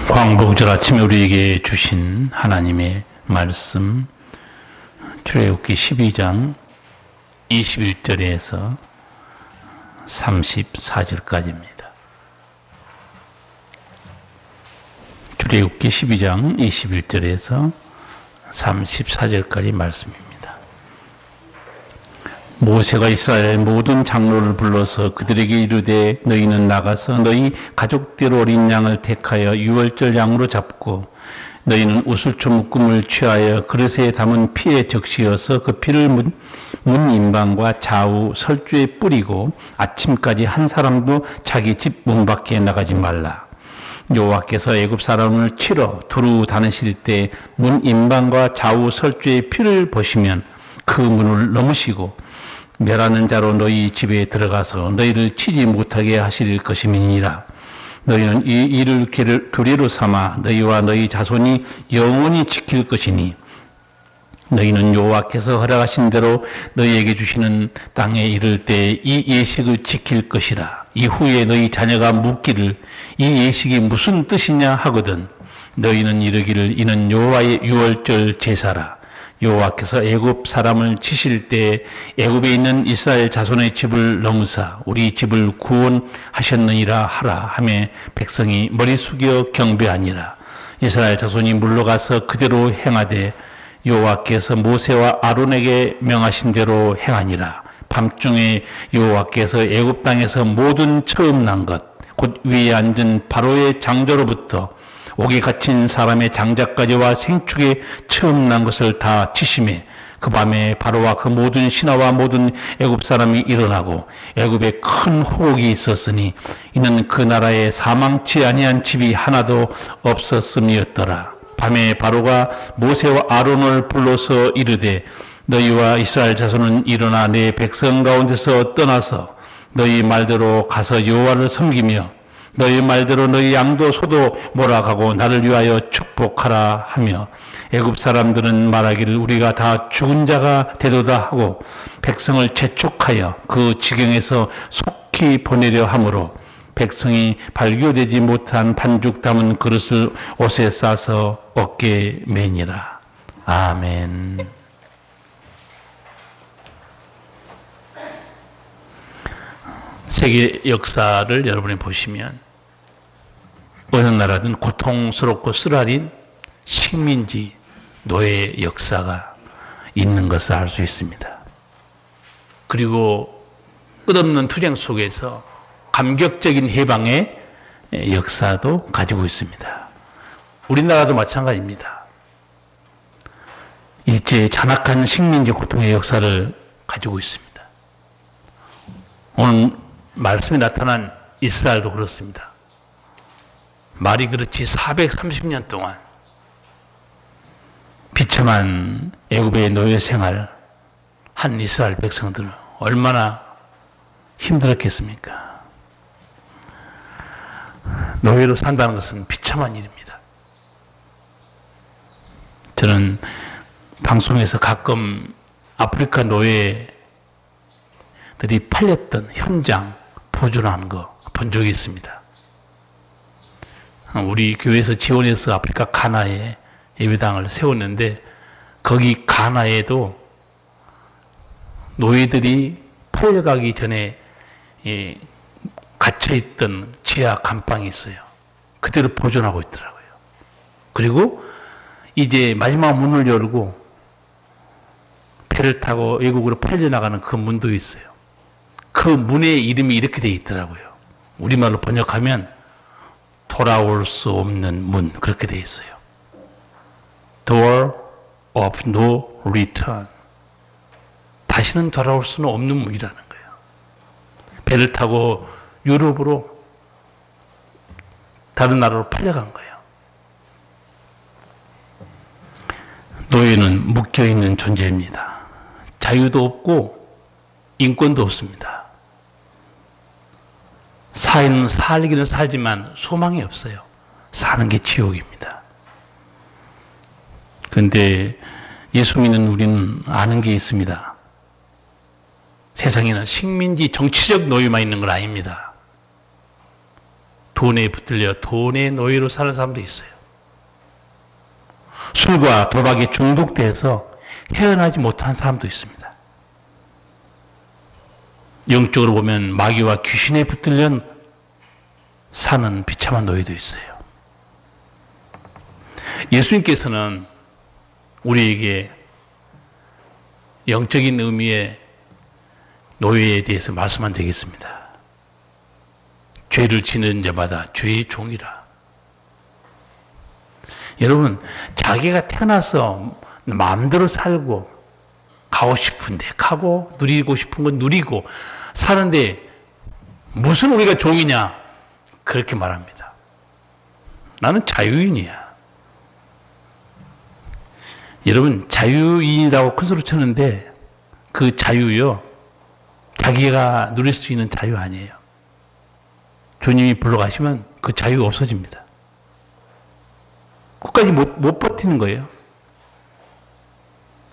광복절 아침에 우리에게 주신 하나님의 말씀 출애굽기 12장 21절에서 34절까지입니다. 출애굽기 12장 21절에서 34절까지 말씀입니다. 모세가 이스라엘 모든 장로를 불러서 그들에게 이르되 너희는 나가서 너희 가족대로 어린 양을 택하여 유월절 양으로 잡고 너희는 우슬초 묶음을 취하여 그릇에 담은 피에 적시어서 그 피를 문 인방과 좌우 설주에 뿌리고 아침까지 한 사람도 자기 집 문 밖에 나가지 말라. 여호와께서 애굽 사람을 치러 두루 다니실 때 문 인방과 좌우 설주의 피를 보시면 그 문을 넘으시고 멸하는 자로 너희 집에 들어가서 너희를 치지 못하게 하실 것임이니라. 너희는 이 일을 교례로 삼아 너희와 너희 자손이 영원히 지킬 것이니 너희는 여호와께서 허락하신 대로 너희에게 주시는 땅에 이를 때 이 예식을 지킬 것이라. 이후에 너희 자녀가 묻기를 이 예식이 무슨 뜻이냐 하거든 너희는 이르기를 이는 여호와의 유월절 제사라. 여호와께서 애굽 사람을 치실 때 애굽에 있는 이스라엘 자손의 집을 넘으사 우리 집을 구원하셨느니라 하라 하며 백성이 머리 숙여 경배하니라. 이스라엘 자손이 물러가서 그대로 행하되 여호와께서 모세와 아론에게 명하신 대로 행하니라. 밤중에 여호와께서 애굽 땅에서 모든 처음 난 것 곧 위에 앉은 바로의 장자로부터 옥에 갇힌 사람의 장자까지와 생축에 처음 난 것을 다 치심에 그 밤에 바로와 그 모든 신하와 모든 애굽 사람이 일어나고 애굽에 큰 호곡이 있었으니 이는 그 나라에 사망치 아니한 집이 하나도 없었음이었더라. 밤에 바로가 모세와 아론을 불러서 이르되 너희와 이스라엘 자손은 일어나 내 백성 가운데서 떠나서 너희 말대로 가서 여호와를 섬기며 너희 말대로 너희 양도 소도 몰아가고 나를 위하여 축복하라 하며 애굽 사람들은 말하기를 우리가 다 죽은 자가 되도다 하고 백성을 재촉하여 그 지경에서 속히 보내려 하므로 백성이 발교되지 못한 반죽 담은 그릇을 옷에 싸서 어깨에 매니라. 아멘. 세계 역사를 여러분이 보시면 어느 나라든 고통스럽고 쓰라린 식민지 노예 역사가 있는 것을 알 수 있습니다. 그리고 끝없는 투쟁 속에서 감격적인 해방의 역사도 가지고 있습니다. 우리나라도 마찬가지입니다. 일제의 잔악한 식민지 고통의 역사를 가지고 있습니다. 오늘 말씀에 나타난 이스라엘도 그렇습니다. 말이 그렇지 430년 동안 비참한 애굽의 노예 생활 한 이스라엘 백성들 얼마나 힘들었겠습니까? 노예로 산다는 것은 비참한 일입니다. 저는 방송에서 가끔 아프리카 노예들이 팔렸던 현장 보존하는 거 본 적이 있습니다. 우리 교회에서 지원해서 아프리카 가나에 예배당을 세웠는데 거기 가나에도 노예들이 팔려가기 전에 갇혀있던 지하 감방이 있어요. 그대로 보존하고 있더라고요. 그리고 이제 마지막 문을 열고 배를 타고 외국으로 팔려나가는 그 문도 있어요. 그 문의 이름이 이렇게 돼 있더라고요. 우리말로 번역하면 돌아올 수 없는 문 그렇게 돼 있어요. Door of no return. 다시는 돌아올 수는 없는 문이라는 거예요. 배를 타고 유럽으로 다른 나라로 팔려간 거예요. 노예는 묶여있는 존재입니다. 자유도 없고 인권도 없습니다. 사회는 살기는 살지만 소망이 없어요. 사는 게 지옥입니다. 그런데 예수 믿는 우리는 아는 게 있습니다. 세상에는 식민지 정치적 노예만 있는 건 아닙니다. 돈에 붙들려 돈의 노예로 사는 사람도 있어요. 술과 도박에 중독돼서 헤어나지 못한 사람도 있습니다. 영적으로 보면 마귀와 귀신에 붙들려 사는 비참한 노예도 있어요. 예수님께서는 우리에게 영적인 의미의 노예에 대해서 말씀한 적이 있습니다. 죄를 지는 자마다 죄의 종이라. 여러분, 자기가 태어나서 마음대로 살고 가고 싶은데 가고 누리고 싶은 건 누리고 사는데 무슨 우리가 종이냐? 그렇게 말합니다. 나는 자유인이야. 여러분, 자유인이라고 큰 소리 쳤는데 그 자유요, 자기가 누릴 수 있는 자유 아니에요. 주님이 불러가시면 그 자유가 없어집니다. 끝까지 못 버티는 거예요.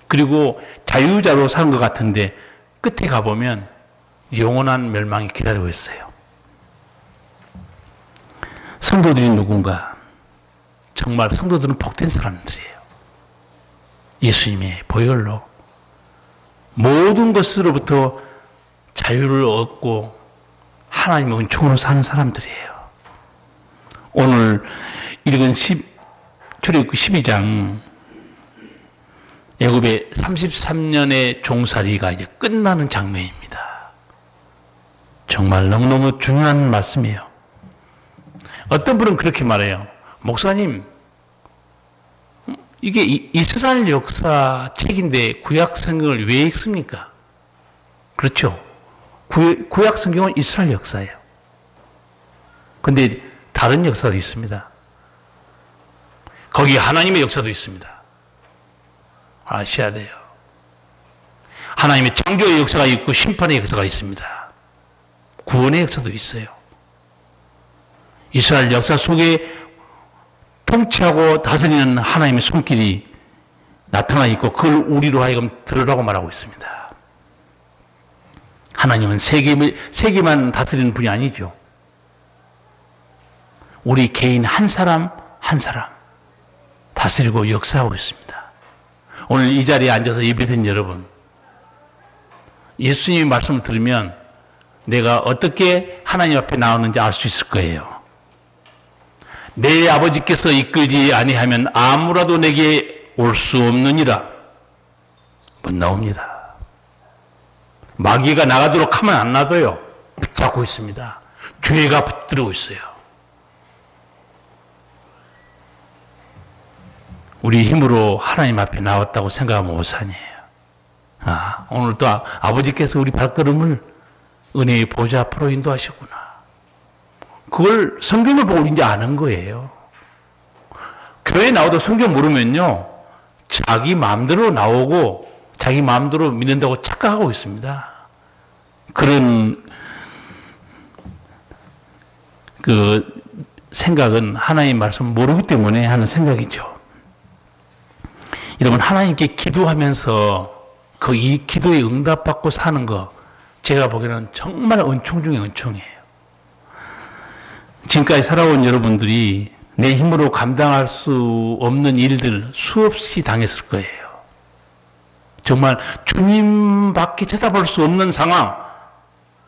그리고 자유자로 사는 것 같은데 끝에 가보면 영원한 멸망이 기다리고 있어요. 성도들이 누군가? 정말 성도들은 복된 사람들이에요. 예수님의 보혈로 모든 것으로부터 자유를 얻고 하나님의 은총으로 사는 사람들이에요. 오늘 읽은 출애굽기 12장 애굽의 33년의 종살이가 이제 끝나는 장면입니다. 정말 너무너무 중요한 말씀이에요. 어떤 분은 그렇게 말해요. 목사님, 이게 이스라엘 역사 책인데 구약 성경을 왜 읽습니까? 그렇죠. 구약 성경은 이스라엘 역사예요. 근데 다른 역사도 있습니다. 거기 하나님의 역사도 있습니다. 아셔야 돼요. 하나님의 창조의 역사가 있고 심판의 역사가 있습니다. 구원의 역사도 있어요. 이스라엘 역사 속에 통치하고 다스리는 하나님의 손길이 나타나 있고 그걸 우리로 하여금 들으라고 말하고 있습니다. 하나님은 세계만 다스리는 분이 아니죠. 우리 개인 한 사람 한 사람 다스리고 역사하고 있습니다. 오늘 이 자리에 앉아서 예배드린 여러분, 예수님의 말씀을 들으면 내가 어떻게 하나님 앞에 나오는지 알 수 있을 거예요. 내 아버지께서 이끌지 아니하면 아무라도 내게 올 수 없느니라. 못 나옵니다. 마귀가 나가도록 하면 안 놔둬요. 붙잡고 있습니다. 죄가 붙들고 있어요. 우리 힘으로 하나님 앞에 나왔다고 생각하면 오산이에요. 오늘 또 아버지께서 우리 발걸음을 은혜의 보좌 앞으로 인도하셨구나. 그걸 성경을 보고 이제 아는 거예요. 교회 나와도 성경 모르면요, 자기 마음대로 나오고 자기 마음대로 믿는다고 착각하고 있습니다. 그런 그 생각은 하나님의 말씀을 모르기 때문에 하는 생각이죠. 여러분, 하나님께 기도하면서 그 이 기도에 응답받고 사는 거, 제가 보기에는 정말 은총 중에 은총이에요. 지금까지 살아온 여러분들이 내 힘으로 감당할 수 없는 일들 수없이 당했을 거예요. 정말 주님밖에 쳐다볼 수 없는 상황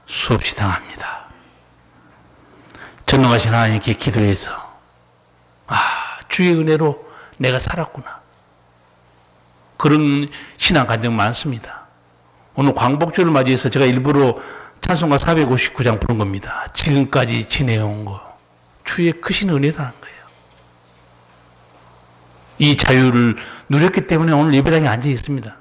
수없이 당합니다. 전능하신 하나님께 기도해서 주의 은혜로 내가 살았구나. 그런 신앙 간증 많습니다. 오늘 광복절을 맞이해서 제가 일부러 찬송가 459장 부른 겁니다. 지금까지 지내온 거 주의 크신 은혜라는 거예요. 이 자유를 누렸기 때문에 오늘 예배당에 앉아 있습니다.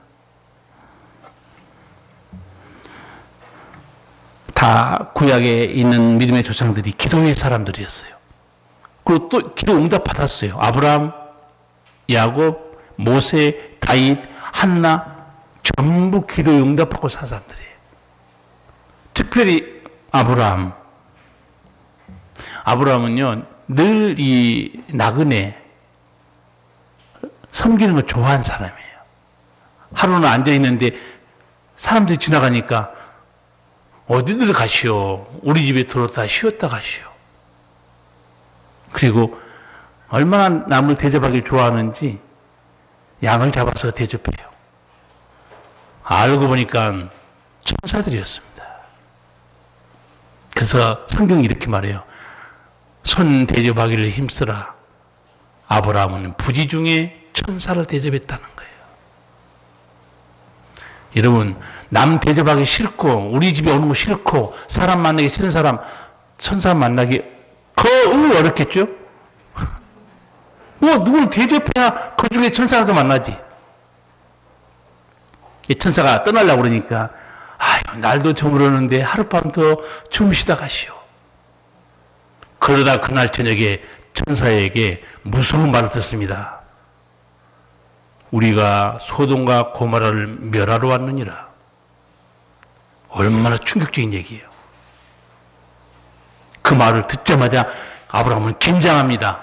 다 구약에 있는 믿음의 조상들이 기도의 사람들이었어요. 그리고 또 기도 응답 받았어요. 아브라함, 야곱, 모세, 다윗, 한나 전부 기도 응답 받고 산 사람들이에요. 특별히 아브라함은요, 늘 이 나그네 섬기는 걸 좋아하는 사람이에요. 하루는 앉아있는데 사람들이 지나가니까 어디들 가시오? 우리 집에 들어왔다 쉬었다 가시오. 그리고 얼마나 남을 대접하기 좋아하는지 양을 잡아서 대접해요. 알고 보니까 천사들이었습니다. 그래서 성경이 이렇게 말해요. 손 대접하기를 힘쓰라. 아브라함은 부지 중에 천사를 대접했다는 거예요. 여러분, 남 대접하기 싫고 우리 집에 오는 거 싫고 사람 만나기 싫은 사람 천사 만나기 거의 어렵겠죠? 누굴 대접해야 그 중에 천사라도 만나지. 이 천사가 떠나려고 그러니까 아유, 날도 저물었는데 하룻밤 더 주무시다 가시오. 그러다 그날 저녁에 천사에게 무서운 말을 듣습니다. 우리가 소돔과 고모라를 멸하러 왔느니라. 얼마나 충격적인 얘기예요. 그 말을 듣자마자 아브라함은 긴장합니다.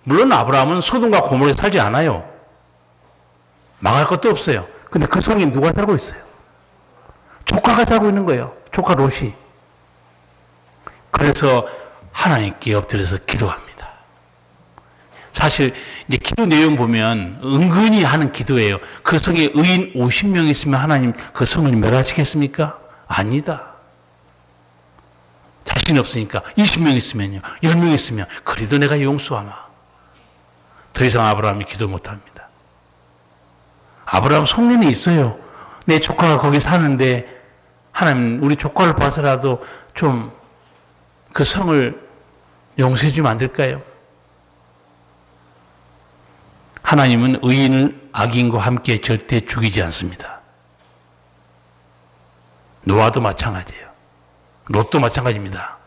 물론 아브라함은 소돔과 고모라에 살지 않아요. 망할 것도 없어요. 근데 그 성에 누가 살고 있어요? 조카가 살고 있는 거예요. 조카 롯이. 그래서 하나님께 엎드려서 기도합니다. 사실 이제 기도 내용 보면 은근히 하는 기도예요. 그 성에 의인 50명 있으면 하나님 그 성을 멸하시겠습니까? 아니다. 자신이 없으니까 20명 있으면요. 10명 있으면 그래도 내가 용서하마. 더 이상 아브라함이 기도 못합니다. 아브라함 속내는 있어요. 내 조카가 거기 사는데 하나님 우리 조카를 봐서라도 좀 그 성을 용서해 주면 안 될까요? 하나님은 의인을 악인과 함께 절대 죽이지 않습니다. 노아도 마찬가지예요. 롯도 마찬가지입니다.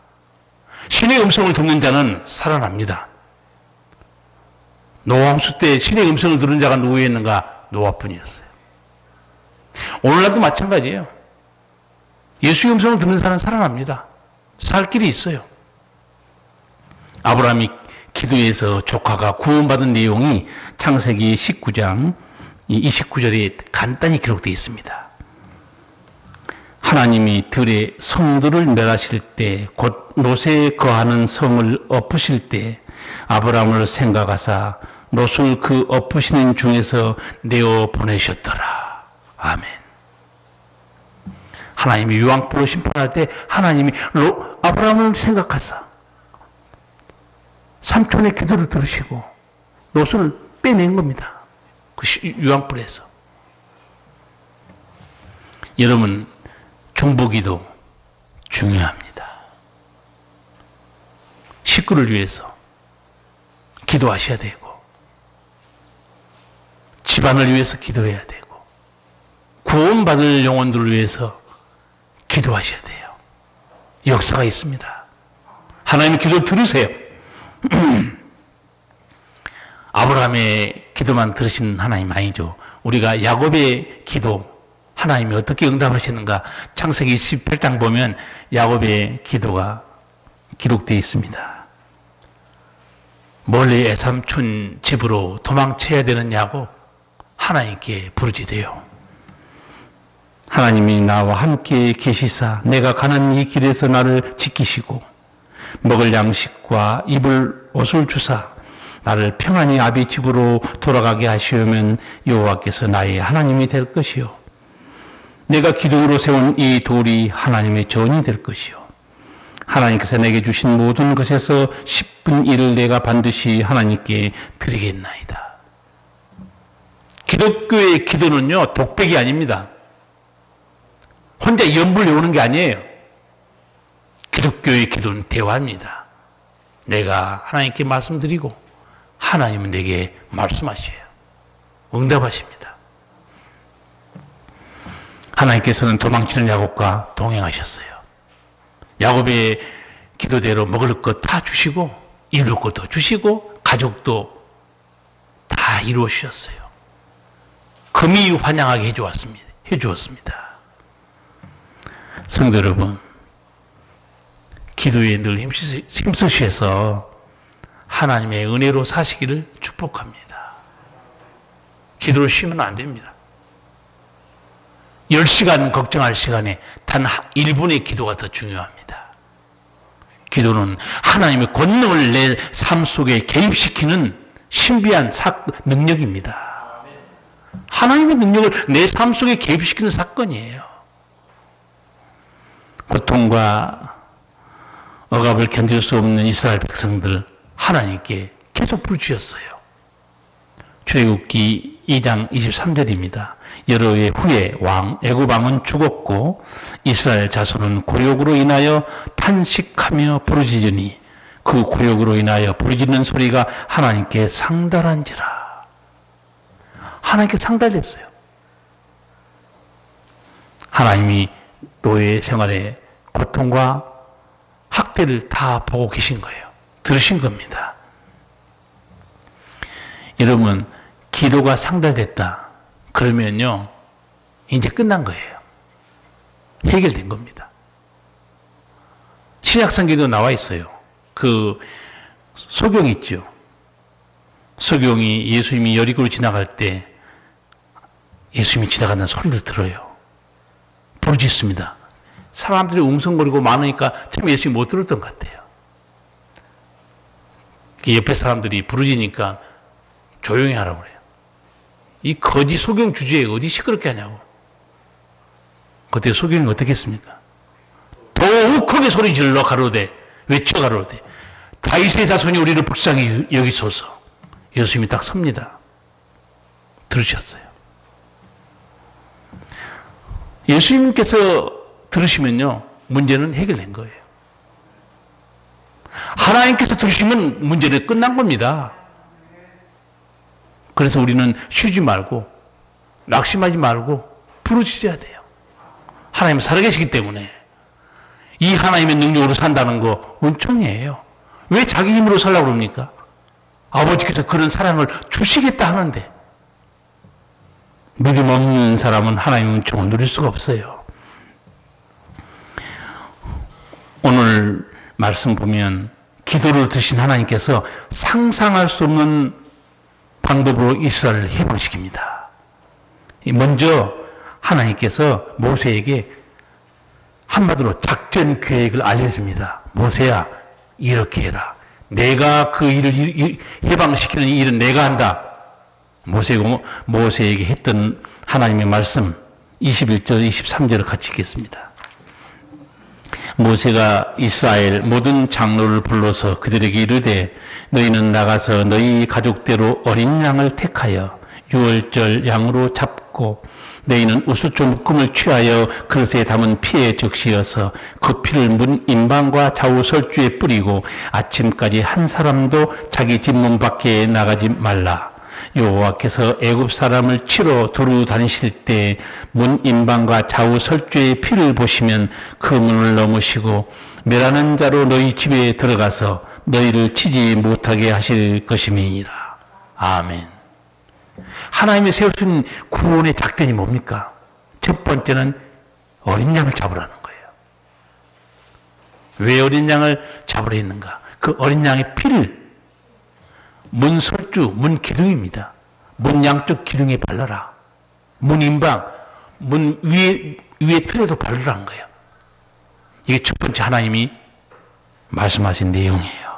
신의 음성을 듣는 자는 살아납니다. 노아홍수 때 신의 음성을 들은 자가 누구였는가? 노아뿐이었어요. 오늘날도 마찬가지예요. 예수의 음성을 듣는 사람은 살아납니다. 살 길이 있어요. 아브라함이 기도에서 조카가 구원받은 내용이 창세기 19장 29절에 간단히 기록되어 있습니다. 하나님이 들의 성들을 멸하실 때, 곧 롯에 거하는 성을 엎으실 때 아브라함을 생각하사 롯을 그 엎으시는 중에서 내어 보내셨더라. 아멘. 하나님이 유황불로 심판할 때 하나님이 아브라함을 생각하사 삼촌의 기도를 들으시고 롯을 빼낸 겁니다. 그 유황불에서. 여러분, 중보기도 중요합니다. 식구를 위해서 기도하셔야 되고 집안을 위해서 기도해야 되고 구원받을 영혼들을 위해서 기도하셔야 돼요. 역사가 있습니다. 하나님의 기도를 들으세요. 아브라함의 기도만 들으신 하나님 아니죠. 우리가 야곱의 기도 하나님이 어떻게 응답하시는가 창세기 18장 보면 야곱의 기도가 기록되어 있습니다. 멀리 애삼촌 집으로 도망쳐야 되는 야곱 하나님께 부르짖어요. 하나님이 나와 함께 계시사 내가 가는 이 길에서 나를 지키시고 먹을 양식과 입을 옷을 주사 나를 평안히 아비 집으로 돌아가게 하시오면 여호와께서 나의 하나님이 될 것이요 내가 기둥으로 세운 이 돌이 하나님의 전이 될 것이요 하나님께서 내게 주신 모든 것에서 10분 1을 내가 반드시 하나님께 드리겠나이다. 기독교의 기도는요 독백이 아닙니다. 혼자 연불 외우는 게 아니에요. 기독교의 기도는 대화입니다. 내가 하나님께 말씀드리고 하나님은 내게 말씀하셔요. 응답하십니다. 하나님께서는 도망치는 야곱과 동행하셨어요. 야곱의 기도대로 먹을 것 다 주시고 이룰 것도 주시고 가족도 다 이루어 주셨어요. 금이 환영하게 해주었습니다. 성도 여러분, 기도에 늘 힘쓰셔서 하나님의 은혜로 사시기를 축복합니다. 기도를 쉬면 안 됩니다. 10시간 걱정할 시간에 단 1분의 기도가 더 중요합니다. 기도는 하나님의 권능을 내 삶 속에 개입시키는 신비한 능력입니다. 하나님의 능력을 내 삶 속에 개입시키는 사건이에요. 고통과 억압을 견딜 수 없는 이스라엘 백성들 하나님께 계속 부르짖었어요. 출애굽기 2장 23절입니다. 여러 해 후에 애굽 왕은 죽었고 이스라엘 자손은 곤욕으로 인하여 탄식하며 부르짖으니 그 곤욕으로 인하여 부르짖는 소리가 하나님께 상달한지라. 하나님께 상달됐어요. 하나님이 노예 생활의 고통과 학대를 다 보고 계신 거예요. 들으신 겁니다. 여러분, 기도가 상달됐다. 그러면요, 이제 끝난 거예요. 해결된 겁니다. 신약성경에도 나와 있어요. 그 소경 있죠. 소경이 예수님이 여리고를 지나갈 때 예수님이 지나간다는 소리를 들어요. 부르짖습니다. 사람들이 웅성거리고 많으니까 참 예수님이 못 들었던 것 같아요. 옆에 사람들이 부르짖으니까 조용히 하라고 그래요. 이 거지 소경 주제에 어디 시끄럽게 하냐고. 그때 소경이 어떻게 했습니까? 더욱 크게 소리 질러 가로되, 외쳐 가로되, 다윗의 자손이 우리를 불쌍히 여기소서. 예수님이 딱 섭니다. 들으셨어요. 예수님께서 들으시면요, 문제는 해결된 거예요. 하나님께서 들으시면 문제는 끝난 겁니다. 그래서 우리는 쉬지 말고 낙심하지 말고 부르짖어야 돼요. 하나님 살아계시기 때문에 이 하나님의 능력으로 산다는 거 은총이에요. 왜 자기 힘으로 살라고 그럽니까? 아버지께서 그런 사랑을 주시겠다 하는데 믿음 없는 사람은 하나님의 은총을 누릴 수가 없어요. 오늘 말씀 보면 기도를 드신 하나님께서 상상할 수 없는 방법으로 이스라엘을 해방시킵니다. 먼저 하나님께서 모세에게 한마디로 작전 계획을 알려줍니다. 모세야, 이렇게 해라. 내가 그 일을 해방시키는 이 일은 내가 한다. 모세에게 했던 하나님의 말씀 21절 23절을 같이 읽겠습니다. 모세가 이스라엘 모든 장로를 불러서 그들에게 이르되 너희는 나가서 너희 가족대로 어린 양을 택하여 유월절 양으로 잡고 너희는 우슬조 묶음을 취하여 그릇에 담은 피에 적시어서 그 피를 문 임방과 좌우 설주에 뿌리고 아침까지 한 사람도 자기 집 문 밖에 나가지 말라. 여호와께서 애굽 사람을 치러 두루 다니실 때 문 임방과 좌우 설주의 피를 보시면 그 문을 넘으시고 멸하는 자로 너희 집에 들어가서 너희를 치지 못하게 하실 것임이니라. 아멘. 하나님이 세우신 구원의 작전이 뭡니까? 첫 번째는 어린 양을 잡으라는 거예요. 왜 어린 양을 잡으려 했는가? 그 어린 양의 피를 문 설주, 문 기둥입니다. 문 양쪽 기둥에 발라라. 문 임방, 문 위에 틀에도 바르라는 거예요. 이게 첫 번째 하나님이 말씀하신 내용이에요.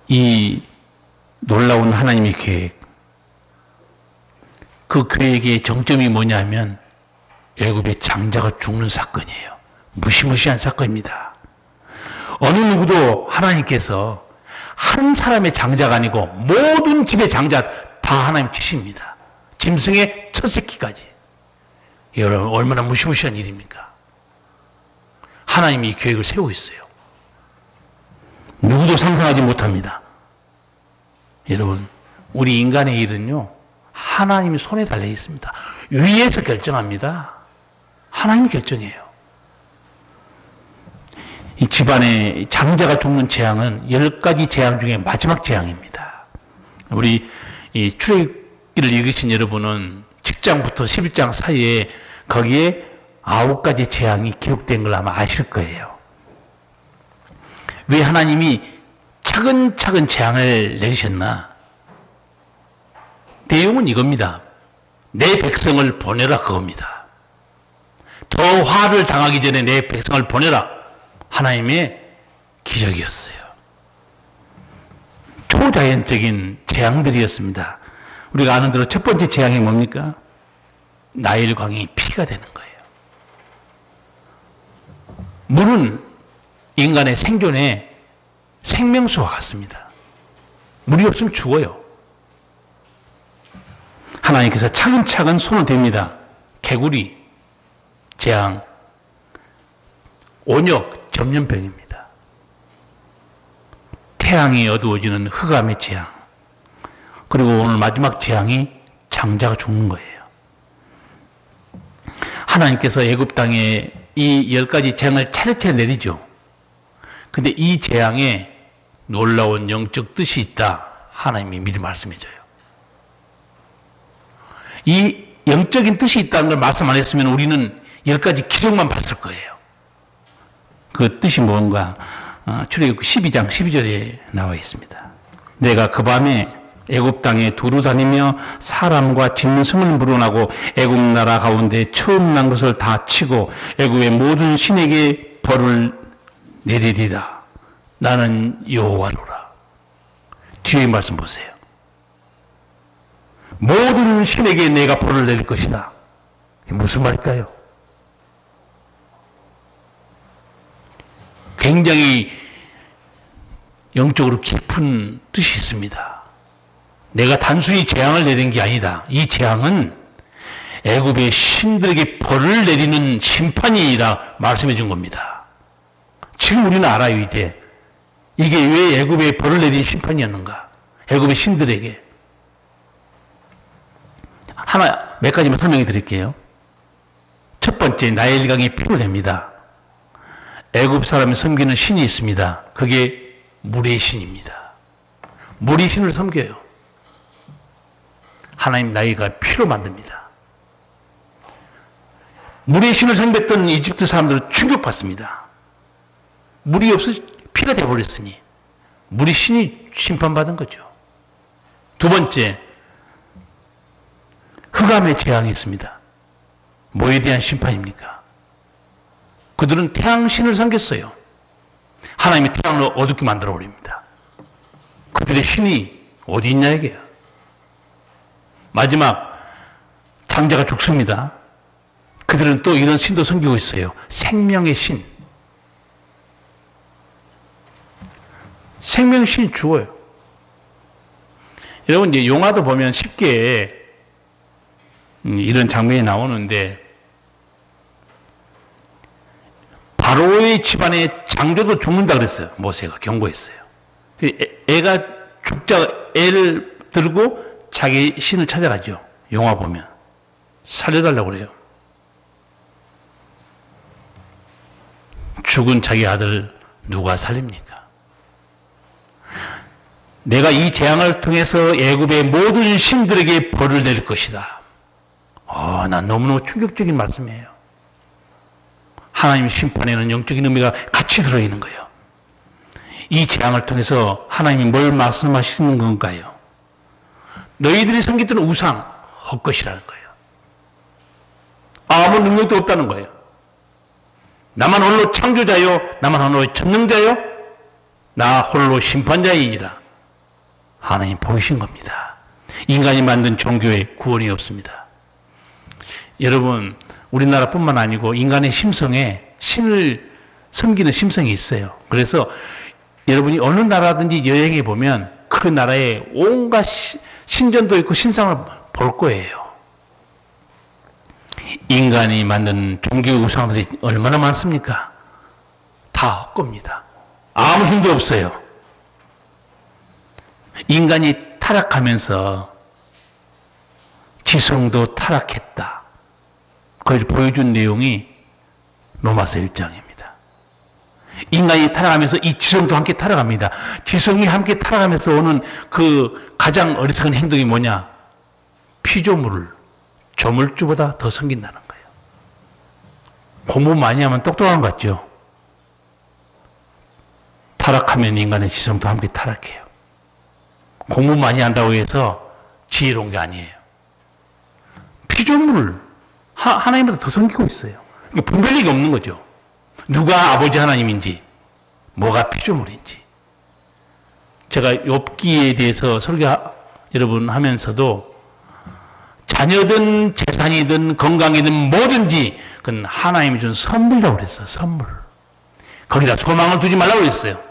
이 놀라운 하나님의 계획, 그 계획의 정점이 뭐냐면 애굽의 장자가 죽는 사건이에요. 무시무시한 사건입니다. 어느 누구도 하나님께서 한 사람의 장자가 아니고 모든 집의 장자 다 하나님 주십니다. 짐승의 첫 새끼까지. 여러분, 얼마나 무시무시한 일입니까? 하나님이 이 계획을 세우고 있어요. 누구도 상상하지 못합니다. 여러분, 우리 인간의 일은요, 하나님의 손에 달려 있습니다. 위에서 결정합니다. 하나님이 결정해요. 이 집안에 장자가 죽는 재앙은 10가지 재앙 중에 마지막 재앙입니다. 우리 이 출애굽기를 읽으신 여러분은 직장부터 11장 사이에 거기에 9가지 재앙이 기록된 걸 아마 아실 거예요. 왜 하나님이 차근차근 재앙을 내리셨나? 내용은 이겁니다. 내 백성을 보내라, 그겁니다. 더 화를 당하기 전에 내 백성을 보내라. 하나님의 기적이었어요. 초자연적인 재앙들이었습니다. 우리가 아는 대로 첫 번째 재앙이 뭡니까? 나일강이 피가 되는 거예요. 물은 인간의 생존의 생명수와 같습니다. 물이 없으면 죽어요. 하나님께서 차근차근 손을 댑니다. 개구리, 재앙, 온역, 전염병입니다. 태양이 어두워지는 흑암의 재앙, 그리고 오늘 마지막 재앙이 장자가 죽는 거예요. 하나님께서 애굽 땅에 이 10가지 재앙을 차례차례 내리죠. 근데 이 재앙에 놀라운 영적 뜻이 있다. 하나님이 미리 말씀해줘요. 이 영적인 뜻이 있다는 걸 말씀 안 했으면 우리는 10가지 기적만 봤을 거예요. 그 뜻이 뭔가 출애굽 12장 12절에 나와 있습니다. 내가 그 밤에 애굽 땅에 두루 다니며 사람과 짐승을 물어나고 애굽 나라 가운데 처음 난 것을 다 치고 애굽의 모든 신에게 벌을 내리리라. 나는 여호와로라. 뒤에 말씀 보세요. 모든 신에게 내가 벌을 내릴 것이다. 이게 무슨 말일까요? 굉장히 영적으로 깊은 뜻이 있습니다. 내가 단순히 재앙을 내린 게 아니다. 이 재앙은 애굽의 신들에게 벌을 내리는 심판이라 말씀해 준 겁니다. 지금 우리는 알아요. 이제 이게 왜 애굽에 벌을 내리는 심판이었는가? 애굽의 신들에게 몇 가지만 설명해 드릴게요. 첫 번째, 나일강이 피로 됩니다. 애굽 사람이 섬기는 신이 있습니다. 그게 물의 신입니다. 물의 신을 섬겨요. 하나님 나일강을 피로 만듭니다. 물의 신을 섬겼던 이집트 사람들은 충격받습니다. 물이 없어 피가 되어버렸으니 물의 신이 심판받은 거죠. 두 번째, 흑암의 재앙이 있습니다. 뭐에 대한 심판입니까? 그들은 태양신을 섬겼어요. 하나님이 태양을 어둡게 만들어버립니다. 그들의 신이 어디 있냐 이게요. 마지막, 장자가 죽습니다. 그들은 또 이런 신도 섬기고 있어요. 생명의 신. 생명의 신이 죽어요. 여러분, 이제 영화도 보면 쉽게 이런 장면이 나오는데, 바로의 집안의 장조도 죽는다 그랬어요. 모세가 경고했어요. 애가 죽자 애를 들고 자기 신을 찾아가죠. 영화 보면 살려달라고 그래요. 죽은 자기 아들 누가 살립니까? 내가 이 재앙을 통해서 애굽의 모든 신들에게 벌을 내릴 것이다. 난 너무너무 충격적인 말씀이에요. 하나님의 심판에는 영적인 의미가 같이 들어있는 거예요. 이 재앙을 통해서 하나님이 뭘 말씀하시는 건가요? 너희들이 섬겼던 우상 헛것이라는 거예요. 아무 능력도 없다는 거예요. 나만 홀로 창조자요, 나만 홀로 전능자요, 나 홀로 심판자이니라. 하나님 보이신 겁니다. 인간이 만든 종교에 구원이 없습니다. 여러분, 우리나라뿐만 아니고 인간의 심성에 신을 섬기는 심성이 있어요. 그래서 여러분이 어느 나라든지 여행해 보면 그 나라에 온갖 신전도 있고 신상을 볼 거예요. 인간이 만든 종교 우상들이 얼마나 많습니까? 다 헛겁니다. 아무 힘도 없어요. 인간이 타락하면서 지성도 타락했다. 그걸 보여준 내용이 로마서 1장입니다. 인간이 타락하면서 이 지성도 함께 타락합니다. 지성이 함께 타락하면서 오는 그 가장 어리석은 행동이 뭐냐? 피조물을 조물주보다 더 섬긴다는 거예요. 공부 많이 하면 똑똑한 것 같죠? 타락하면 인간의 지성도 함께 타락해요. 공부 많이 한다고 해서 지혜로운 게 아니에요. 피조물을 하나님보다 더 섬기고 있어요. 분별력이 없는 거죠. 누가 아버지 하나님인지, 뭐가 피조물인지. 제가 욥기에 대해서 설교 여러분 하면서도 자녀든 재산이든 건강이든 뭐든지 그건 하나님이 준 선물이라고 그랬어요. 선물. 거기다 소망을 두지 말라고 그랬어요.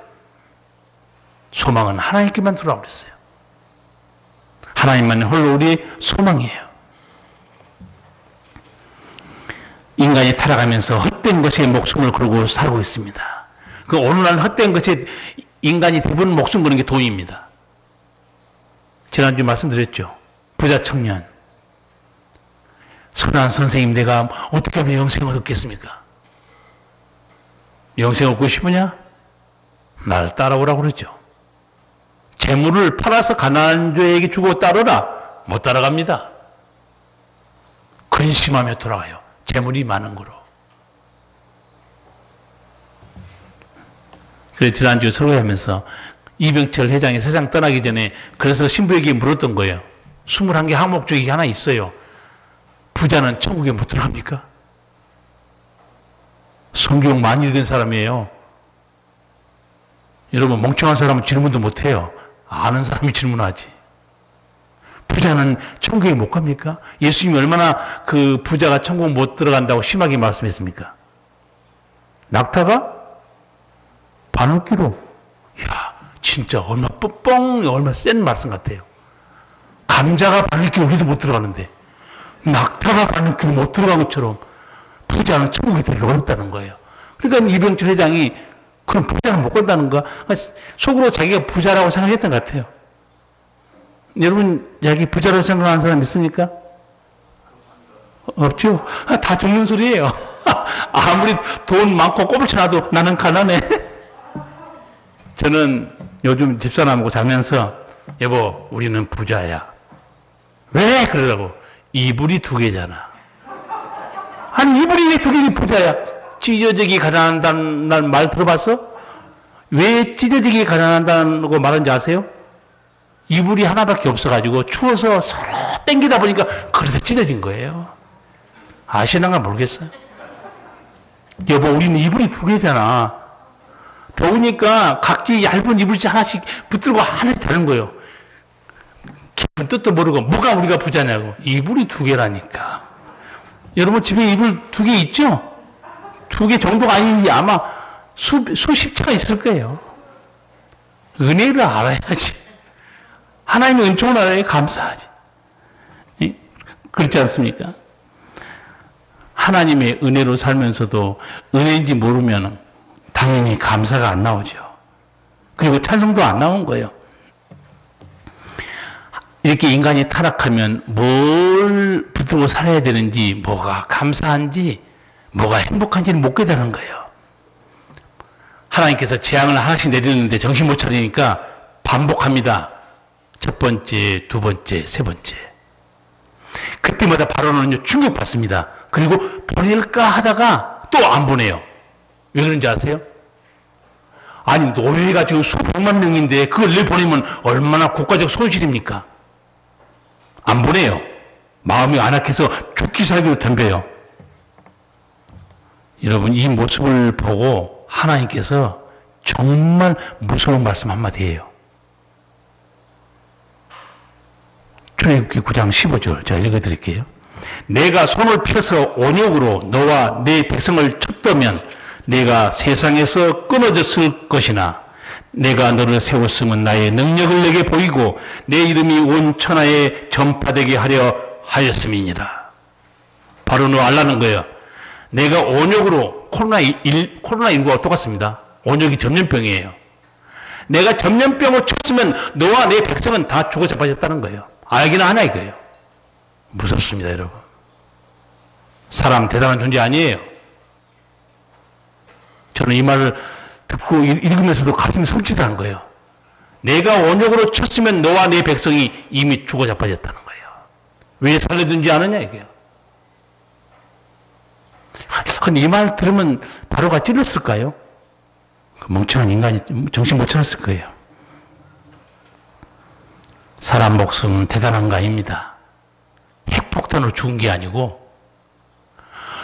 소망은 하나님께만 두라고 그랬어요. 하나님만 홀로 우리의 소망이에요. 인간이 타락하면서 헛된 것에 목숨을 걸고 살고 있습니다. 그 오늘날 헛된 것에 인간이 대부분 목숨 거는 게 돈입니다. 지난주 말씀드렸죠. 부자 청년. 선한 선생님, 내가 어떻게 하면 영생을 얻겠습니까? 영생 얻고 싶으냐? 날 따라오라고 그러죠. 재물을 팔아서 가난한 자에게 주고 따르라. 못 따라갑니다. 근심하며 돌아가요. 재물이 많은 거로. 그래서 지난주 설교하면서 이병철 회장이 세상 떠나기 전에 그래서 신부에게 물었던 거예요. 21개 항목 중에 하나 있어요. 부자는 천국에 못 들어갑니까? 성경 많이 읽은 사람이에요. 여러분, 멍청한 사람은 질문도 못해요. 아는 사람이 질문하지. 부자는 천국에 못 갑니까? 예수님이 얼마나 그 부자가 천국 못 들어간다고 심하게 말씀했습니까? 낙타가 바늘귀로. 이야, 진짜 얼마나 센 말씀 같아요. 감자가 바늘귀로 우리도 못 들어가는데 낙타가 바늘귀로 못 들어간 것처럼 부자는 천국에 들어가기 어렵다는 거예요. 그러니까 이병철 회장이 그럼 부자는 못 간다는가? 속으로 자기가 부자라고 생각했던 것 같아요. 여러분, 여기 부자라고 생각하는 사람 있습니까? 없죠? 다 죽는 소리예요. 아무리 돈 많고 꼽을 쳐놔도 나는 가난해. 저는 요즘 집사람하고 자면서 여보, 우리는 부자야. 왜? 그러라고. 이불이 2개잖아. 아니, 이불이 왜 2개니 부자야? 찢어지기 가난한다는 말 들어봤어? 왜 찢어지기 가난한다고 말하는지 아세요? 이불이 하나밖에 없어가지고 추워서 서로 땡기다 보니까 그래서 찢어진 거예요. 아시는가 모르겠어요. 여보, 우리는 이불이 2개잖아. 더우니까 각지 얇은 이불지 하나씩 붙들고 하나씩 다른 거예요. 깊은 뜻도 모르고 뭐가 우리가 부자냐고. 이불이 2개라니까. 여러분 집에 이불 2개 있죠? 2개 정도가 아닌지 아마 수십 차가 있을 거예요. 은혜를 알아야지. 하나님의 은총을 알아야 감사하지. 그렇지 않습니까? 하나님의 은혜로 살면서도 은혜인지 모르면 당연히 감사가 안 나오죠. 그리고 찬송도 안 나온 거예요. 이렇게 인간이 타락하면 뭘 붙들고 살아야 되는지, 뭐가 감사한지, 뭐가 행복한지를 못 깨달은 거예요. 하나님께서 재앙을 하나씩 내리는데 정신 못 차리니까 반복합니다. 첫 번째, 두 번째, 세 번째. 그때마다 바로는 충격받습니다. 그리고 보낼까 하다가 또 안 보내요. 왜 그런지 아세요? 아니, 노예가 지금 수백만 명인데 그걸 내보내면 얼마나 국가적 손실입니까? 안 보내요. 마음이 안악해서 죽기 살기로 덤벼요. 여러분, 이 모습을 보고 하나님께서 정말 무서운 말씀 한마디 해요. 출애굽기 9장 15절 제가 읽어드릴게요. 내가 손을 펴서 온역으로 너와 내 백성을 쳤다면 내가 세상에서 끊어졌을 것이나 내가 너를 세웠으면 나의 능력을 내게 보이고 내 이름이 온 천하에 전파되게 하려 하였음이니라. 바로 너 알라는 거예요. 내가 온역으로 코로나19와 똑같습니다. 온역이 전염병이에요. 내가 전염병을 쳤으면 너와 내 백성은 다 죽어 자빠졌다는 거예요. 알기는 하나 이거예요. 무섭습니다, 여러분. 사람 대단한 존재 아니에요. 저는 이 말을 듣고 읽으면서도 가슴이 섬찟한 거예요. 내가 원역으로 쳤으면 너와 내 백성이 이미 죽어 자빠졌다는 거예요. 왜 살려든지 아느냐 이게요. 근데 이 말 들으면 바로가 찔렸을까요? 그 멍청한 인간이 정신 못 차렸을 거예요. 사람 목숨은 대단한 거 아닙니다. 핵폭탄으로 죽은 게 아니고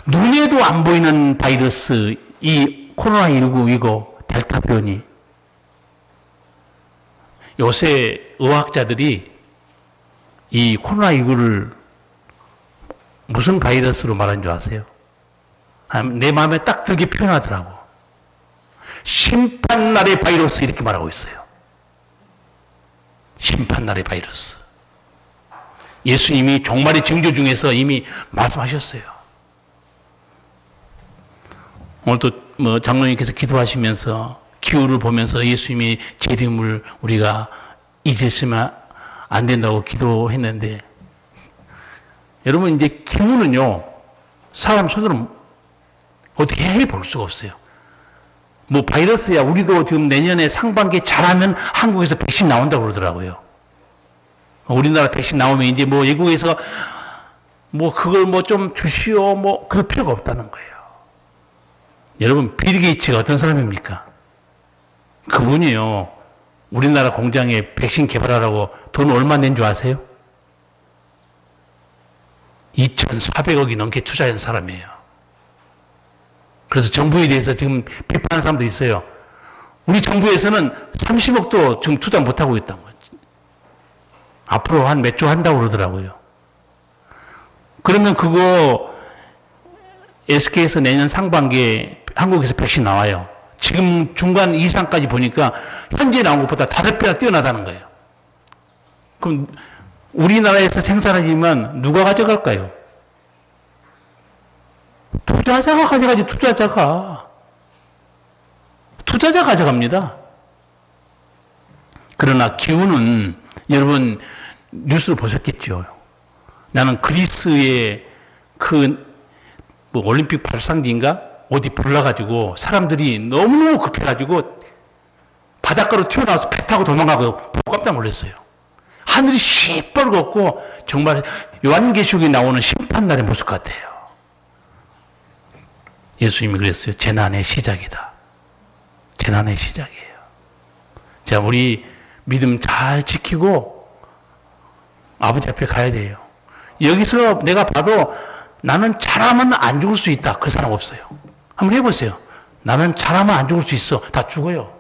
눈에도 안 보이는 바이러스, 이 코로나19 이거 델타 변이. 요새 의학자들이 이 코로나19를 무슨 바이러스로 말하는 줄 아세요? 내 마음에 딱 들게 표현하더라고. 심판날의 바이러스 이렇게 말하고 있어요. 심판날의 바이러스. 예수님이 종말의 징조 중에서 이미 말씀하셨어요. 오늘도 장로님께서 기도하시면서 기후를 보면서 예수님의 재림을 우리가 잊으시면 안 된다고 기도했는데, 여러분 이제 기후는요 사람 손으로 어떻게 해볼 수가 없어요. 뭐 바이러스야 우리도 지금 내년에 상반기에 잘하면 한국에서 백신 나온다고 그러더라고요. 우리나라 백신 나오면 이제 뭐 외국에서 뭐 그걸 뭐 좀 주시오 뭐 그럴 필요가 없다는 거예요. 여러분 빌 게이츠가 어떤 사람입니까? 그분이요 우리나라 공장에 백신 개발하라고 돈 얼마 낸 줄 아세요? 2,400억이 넘게 투자한 사람이에요. 그래서 정부에 대해서 지금 비판하는 사람도 있어요. 우리 정부에서는 30억도 지금 투자 못하고 있다는 거죠. 앞으로 한 몇 조 한다고 그러더라고요. 그러면 그거 SK에서 내년 상반기에 한국에서 백신 나와요. 지금 중간 이상까지 보니까 현재 나온 것보다 5배나 뛰어나다는 거예요. 그럼 우리나라에서 생산하지만 누가 가져갈까요? 투자자가 가져가지. 투자자 가져갑니다. 그러나 기후는 여러분 뉴스를 보셨겠죠. 나는 그리스의 뭐 올림픽 발상지인가 어디 불나가지고 사람들이 너무너무 급해가지고 바닷가로 튀어나와서 배 타고 도망가고 보고 깜짝 놀랐어요. 하늘이 시뻘겋고 정말 요한계시록에 나오는 심판날의 모습 같아요. 예수님이 그랬어요. 재난의 시작이다. 재난의 시작이에요. 자, 우리 믿음 잘 지키고 아버지 앞에 가야 돼요. 여기서 내가 봐도 나는 잘하면 안 죽을 수 있다. 그 사람 없어요. 한번 해보세요. 나는 잘하면 안 죽을 수 있어. 다 죽어요.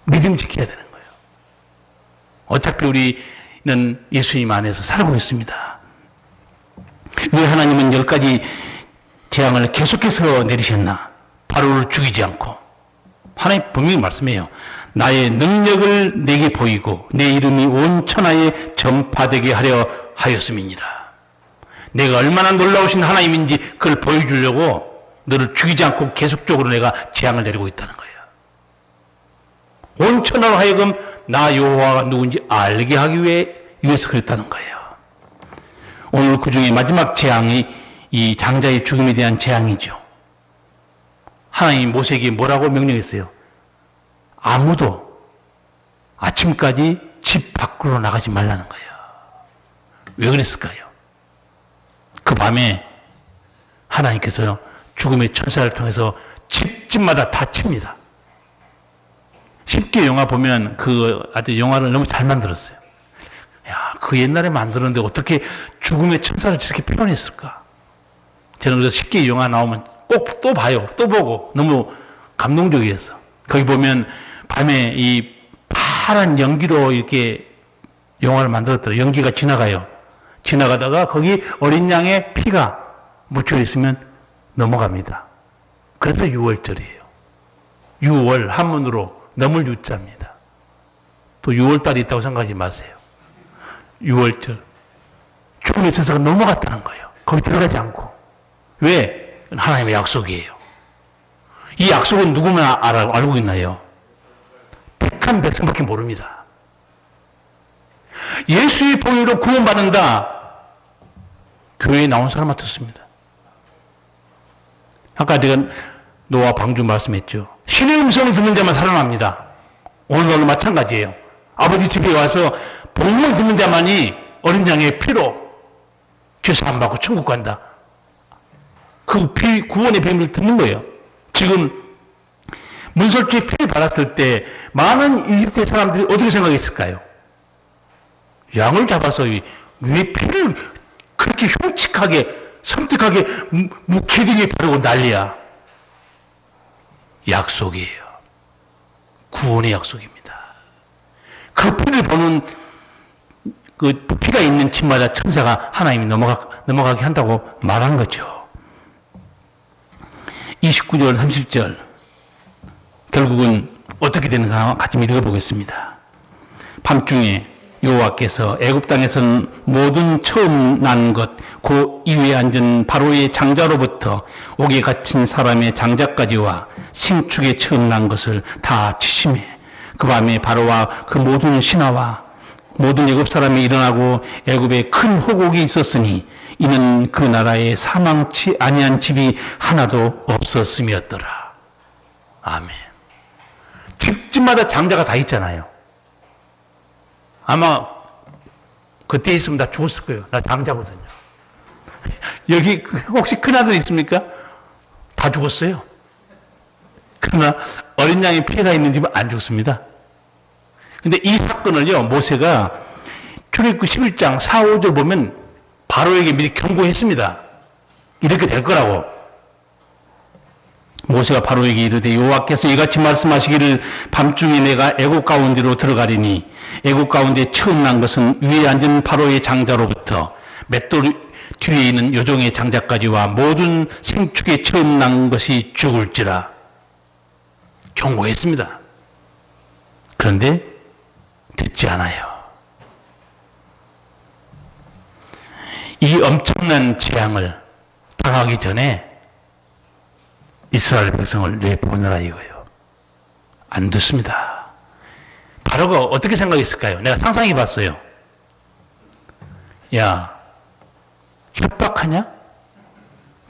믿음 지켜야 되는 거예요. 어차피 우리는 예수님 안에서 살고 있습니다. 왜 하나님은 10가지 재앙을 계속해서 내리셨나? 바로를 죽이지 않고. 하나님 분명히 말씀해요. 나의 능력을 내게 보이고 내 이름이 온 천하에 전파되게 하려 하였음이니라. 내가 얼마나 놀라우신 하나님인지 그걸 보여주려고 너를 죽이지 않고 계속적으로 내가 재앙을 내리고 있다는 거예요. 온 천하로 하여금 나 여호와가 누군지 알게 하기 위해서 그랬다는 거예요. 오늘 그 중에 마지막 재앙이 이 장자의 죽음에 대한 재앙이죠. 하나님이 모세에게 뭐라고 명령했어요? 아무도 아침까지 집 밖으로 나가지 말라는 거예요. 왜 그랬을까요? 그 밤에 하나님께서 죽음의 천사를 통해서 집집마다 다 칩니다. 쉽게 영화 보면 아주 영화를 너무 잘 만들었어요. 야, 그 옛날에 만들었는데 어떻게 죽음의 천사를 저렇게 표현했을까? 저는 그래서 쉽게 영화 나오면 꼭 또 봐요. 또 보고 너무 감동적이었어. 거기 보면 밤에 이 파란 연기로 이렇게 영화를 만들었더라고요. 연기가 지나가요. 지나가다가 거기 어린 양의 피가 묻혀 있으면 넘어갑니다. 그래서 6월절이에요. 6월 한문으로 넘을 유자입니다. 또 6월달이 있다고 생각하지 마세요. 6월절. 죽음의 천사가 넘어갔다는 거예요. 거기 들어가지 않고. 왜? 하나님의 약속이에요. 이 약속은 누구만 알고 있나요? 택한 백성밖에 모릅니다. 예수의 보혈로 구원받는다. 교회에 나온 사람만 듣습니다. 아까 제가 노아 방주 말씀했죠. 신의 음성을 듣는 자만 살아납니다. 오늘도 마찬가지예요. 아버지 집에 와서 복음을 듣는 자만이 어린 양의 피로 죄사 안 받고 천국 간다. 그 구원의 비밀을 듣는 거예요. 지금 문설주의 피를 받았을 때 많은 이집트 사람들이 어떻게 생각했을까요? 양을 잡아서 왜 피를 그렇게 흉측하게 섬뜩하게 묵히등에 바르고 난리야. 약속이에요. 구원의 약속입니다. 그 피를 보는 그 피가 있는 집마다 천사가 하나님이 넘어가게 한다고 말한 거죠. 29절, 30절. 결국은 어떻게 되는가 같이 읽어보겠습니다. 밤중에 여호와께서 애굽 땅에서는 모든 처음 난 것, 그 이위에 앉은 바로의 장자로부터 옥에 갇힌 사람의 장자까지와 생축에 처음 난 것을 다 치심해 그 밤에 바로와 그 모든 신하와 모든 애굽 사람이 일어나고 애굽에 큰 호곡이 있었으니 이는 그 나라에 사망치 아니한 집이 하나도 없었음이었더라. 아멘. 집집마다 장자가 다 있잖아요. 아마 그때 있으면 나 죽었을 거예요. 나 장자거든요. 여기 혹시 큰아들 있습니까? 다 죽었어요. 그러나 어린 양의 피해가 있는 집은 안 죽습니다. 근데 이 사건을요, 모세가 출애굽기 11장 4, 5절 보면 바로에게 미리 경고했습니다. 이렇게 될 거라고. 모세가 바로에게 이르되 여호와께서 이같이 말씀하시기를 밤중에 내가 애굽 가운데로 들어가리니 애굽 가운데 처음 난 것은 위에 앉은 바로의 장자로부터 맷돌 뒤에 있는 요종의 장자까지와 모든 생축에 처음 난 것이 죽을지라. 경고했습니다. 그런데 듣지 않아요. 이 엄청난 재앙을 당하기 전에 이스라엘 백성을 내보내라 이거예요. 안 듣습니다. 바로가 어떻게 생각했을까요? 내가 상상해 봤어요. 야, 협박하냐?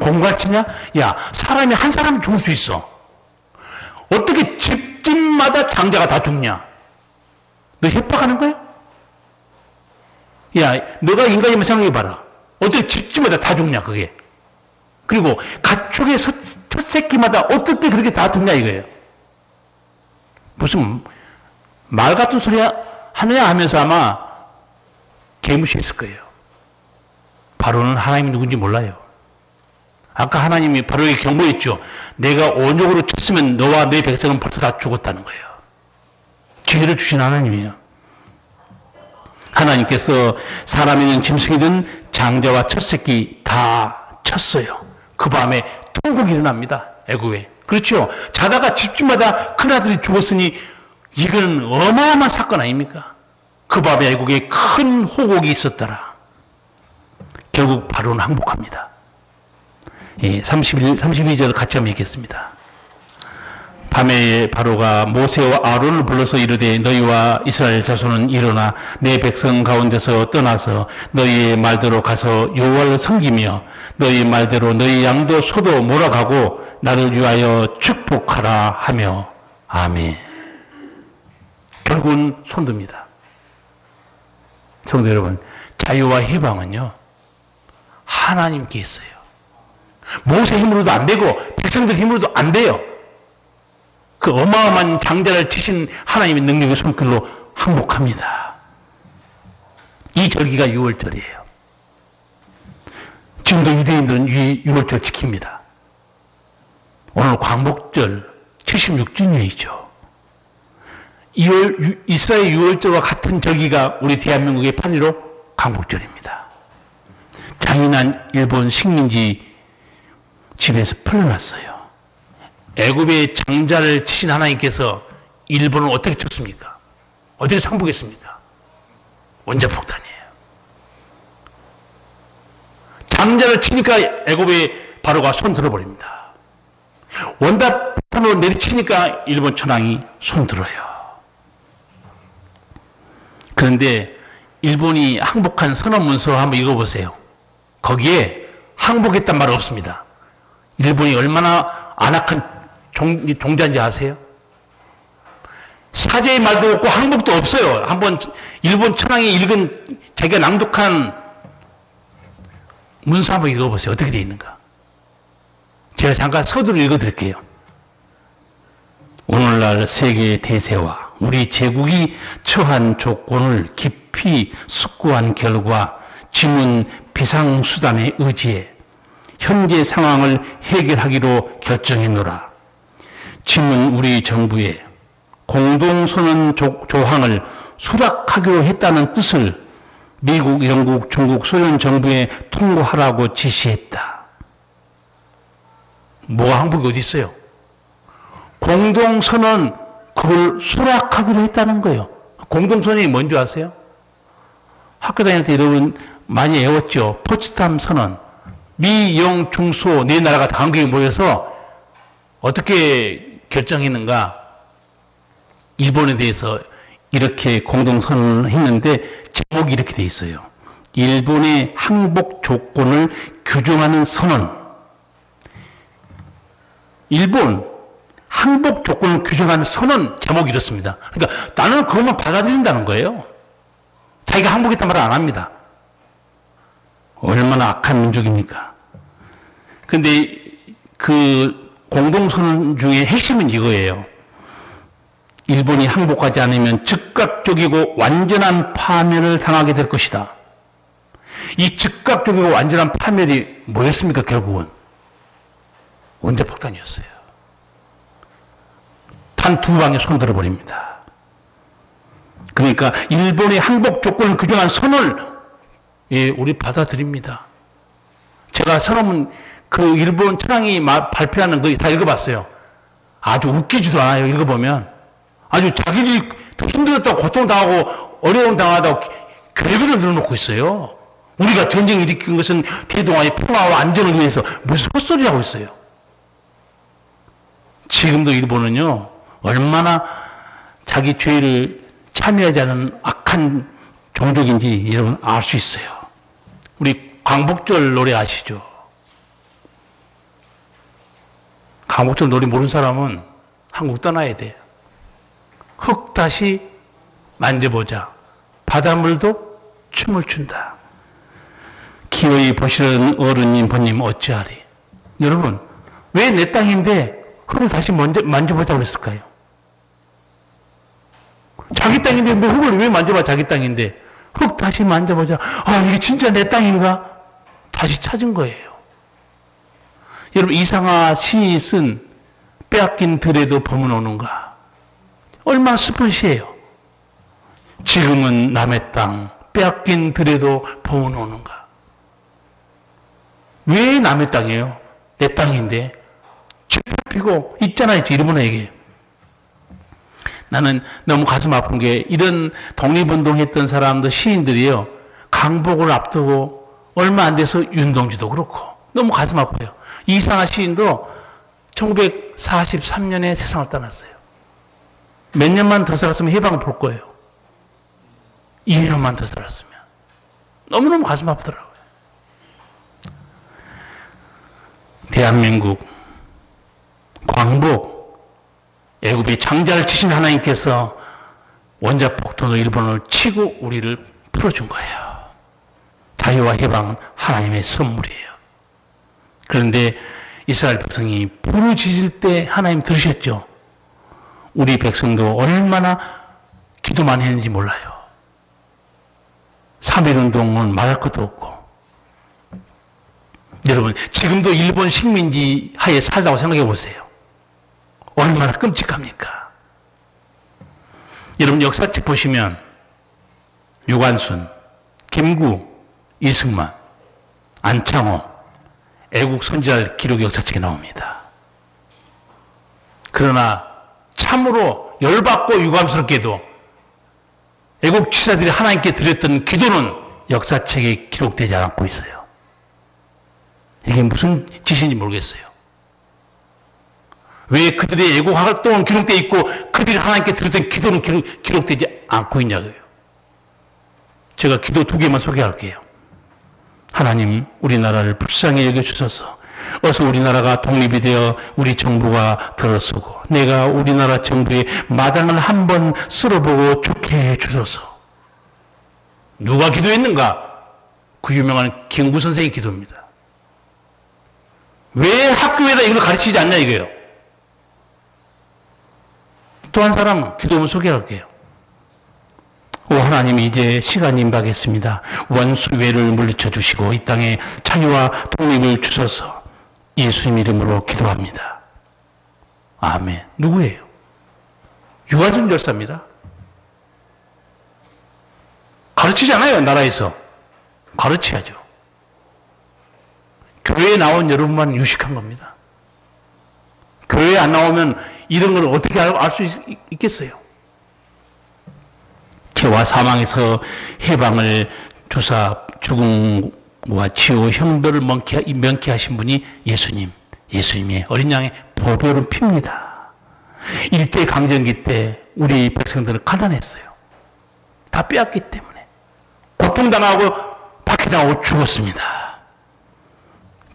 공갈치냐? 야, 사람이 한 사람 죽을 수 있어. 어떻게 집집마다 장자가 다 죽냐? 너 협박하는 거야? 야, 너가 인간이면 생각해봐라. 어떻게 집집마다 다 죽냐, 그게. 그리고 가축의 첫 새끼마다 어떻게 그렇게 다 죽냐, 이거예요. 무슨 말 같은 소리 하느냐 하면서 아마 개무시했을 거예요. 바로는 하나님이 누군지 몰라요. 아까 하나님이 바로에게 경고했죠. 내가 온역으로 쳤으면 너와 내 백성은 벌써 다 죽었다는 거예요. 기회를 주신 하나님이에요. 하나님께서 사람이든 짐승이든 장자와 첫 새끼 다 쳤어요. 그 밤에 통곡이 일어납니다. 애굽에. 그렇죠. 자다가 집집마다 큰아들이 죽었으니 이거는 어마어마한 사건 아닙니까? 그 밤에 애국에 큰 호곡이 있었더라. 결국 바로는 항복합니다. 32절 같이 한번 읽겠습니다. 밤에 바로가 모세와 아론을 불러서 이르되 너희와 이스라엘 자손은 일어나 내 백성 가운데서 떠나서 너희의 말대로 가서 여호와를 섬기며 너희 말대로 너희 양도 소도 몰아가고 나를 위하여 축복하라 하며 아멘. 결국은 손듭니다. 성도 여러분, 자유와 해방은요 하나님께 있어요. 모세 힘으로도 안 되고 백성들 힘으로도 안 돼요. 그 어마어마한 장자를 치신 하나님의 능력의 손길로 항복합니다. 이 절기가 6월절이에요. 지금도 유대인들은 6월절 지킵니다. 오늘 광복절 76주년이죠. 이스라엘 6월절과 같은 절기가 우리 대한민국의 8.15 광복절입니다. 장인한 일본 식민지 집에서 풀려났어요. 애굽의 장자를 치신 하나님께서 일본을 어떻게 쳤습니까? 어떻게 상복했습니까? 원자폭탄이에요. 장자를 치니까 애굽의 바로가 손 들어버립니다. 원자폭탄으로 내리치니까 일본 천황이 손 들어요. 그런데 일본이 항복한 선언문서 한번 읽어보세요. 거기에 항복했단 말 없습니다. 일본이 얼마나 안악한 종자인지 아세요? 사죄의 말도 없고 항복도 없어요. 한번 일본 천황이 읽은 자기가 낭독한 문서 한번 읽어보세요. 어떻게 되어 있는가? 제가 잠깐 서두를 읽어드릴게요. 오늘날 세계의 대세와 우리 제국이 처한 조건을 깊이 숙고한 결과 지문 비상수단에 의지해 현재 상황을 해결하기로 결정했노라. 짐은 우리 정부에 공동선언 조항을 수락하기로 했다는 뜻을 미국, 영국, 중국, 소련 정부에 통보하라고 지시했다. 뭐가 항복이 어디 있어요? 공동선언 그걸 수락하기로 했다는 거예요. 공동선언이 뭔지 아세요? 학교 다닐 때 여러분 많이 외웠죠. 포츠담 선언. 미, 영, 중, 소 네 나라가 다 한국에 모여서 어떻게 결정했는가? 일본에 대해서 이렇게 공동선언을 했는데 제목이 이렇게 돼 있어요. 일본의 항복 조건을 규정하는 선언. 일본 항복 조건을 규정하는 선언 제목이 이렇습니다. 그러니까 나는 그것만 받아들인다는 거예요. 자기가 항복했단 말을 안 합니다. 얼마나 악한 민족입니까? 근데 그 공동선언 중에 핵심은 이거예요. 일본이 항복하지 않으면 즉각적이고 완전한 파멸을 당하게 될 것이다. 이 즉각적이고 완전한 파멸이 뭐였습니까? 결국은 원자폭탄이었어요. 단 두 방에 손들어 버립니다. 그러니까 일본의 항복 조건을 규정한 선언을 우리 받아들입니다. 제가 선언문 그 일본 천황이 발표하는 거 다 읽어봤어요. 아주 웃기지도 않아요. 읽어보면 아주 자기들이 더 힘들었다고 고통당하고 어려움 당하다고 괴로움을 늘어놓고 있어요. 우리가 전쟁을 일으킨 것은 대동아의 평화와 안전을 위해서 무슨 헛소리하고 있어요. 지금도 일본은요 얼마나 자기 죄를 참여하지 않은 악한 종족인지 여러분 알 수 있어요. 우리 광복절 노래 아시죠? 광복절 노래 모르는 사람은 한국 떠나야 돼요. 흙 다시 만져보자. 바닷물도 춤을 춘다. 기어이 보시는 어른님, 번님 어찌하리. 여러분, 왜 내 땅인데 흙을 다시 만져보자고 그랬을까요? 자기 땅인데 뭐 흙을 왜 만져봐? 자기 땅인데 흙 다시 만져보자. 아, 이게 진짜 내 땅인가? 다시 찾은 거예요. 여러분, 이상하 시인이 쓴 빼앗긴 들에도 범은 오는가? 얼마나 슬픈 시예요. 지금은 남의 땅, 빼앗긴 들에도 범은 오는가? 왜 남의 땅이에요? 내 땅인데. 피고 있잖아요, 일본에게. 나는 너무 가슴 아픈 게 이런 독립운동했던 사람들, 시인들이요. 강복을 앞두고 얼마 안 돼서 윤동주도 그렇고 너무 가슴 아파요. 이상하 시인도 1943년에 세상을 떠났어요. 몇 년만 더 살았으면 해방을 볼 거예요. 2년만 더 살았으면. 너무너무 가슴 아프더라고요. 대한민국 광복, 애굽의 장자를 치신 하나님께서 원자폭탄으로 일본을 치고 우리를 풀어준 거예요. 자유와 해방은 하나님의 선물이에요. 그런데 이스라엘 백성이 부르짖을 때 하나님 들으셨죠? 우리 백성도 얼마나 기도만 했는지 몰라요. 3.1운동은 말할 것도 없고. 여러분, 지금도 일본 식민지 하에 살다고 생각해 보세요. 얼마나 끔찍합니까? 여러분, 역사책 보시면 유관순, 김구, 이승만, 안창호, 애국 선지자 기록 역사책에 나옵니다. 그러나 참으로 열받고 유감스럽게도 애국 지사들이 하나님께 드렸던 기도는 역사책에 기록되지 않고 있어요. 이게 무슨 짓인지 모르겠어요. 왜 그들의 애국 활동은 기록되어 있고 그들이 하나님께 드렸던 기도는 기록되지 않고 있냐고요. 제가 기도 두 개만 소개할게요. 하나님, 우리나라를 불쌍히 여겨주소서. 어서 우리나라가 독립이 되어 우리 정부가 들어서고 내가 우리나라 정부의 마당을 한번 쓸어보고 좋게 해주소서. 누가 기도했는가? 그 유명한 김구 선생의 기도입니다. 왜 학교에다 이걸 가르치지 않냐 이거예요. 또 한 사람 기도문 소개할게요. 오 하나님 이제 시간이 임박했습니다. 원수외를 물리쳐 주시고 이 땅에 자유와 독립을 주셔서 예수님 이름으로 기도합니다. 아멘. 누구예요? 유아준 열사입니다. 가르치지 않아요, 나라에서. 가르쳐야죠. 교회에 나온 여러분만 유식한 겁니다. 교회에 안 나오면 이런 걸 어떻게 알 수 있겠어요? 죄와 사망에서 해방을 주사 죽음과 치유 형벌을 명쾌하신 분이 예수님의 어린 양의 보혈은 핍니다. 일제 강점기 때 우리 백성들은 가난했어요. 다 빼앗기 때문에 고통당하고 박해당하고 죽었습니다.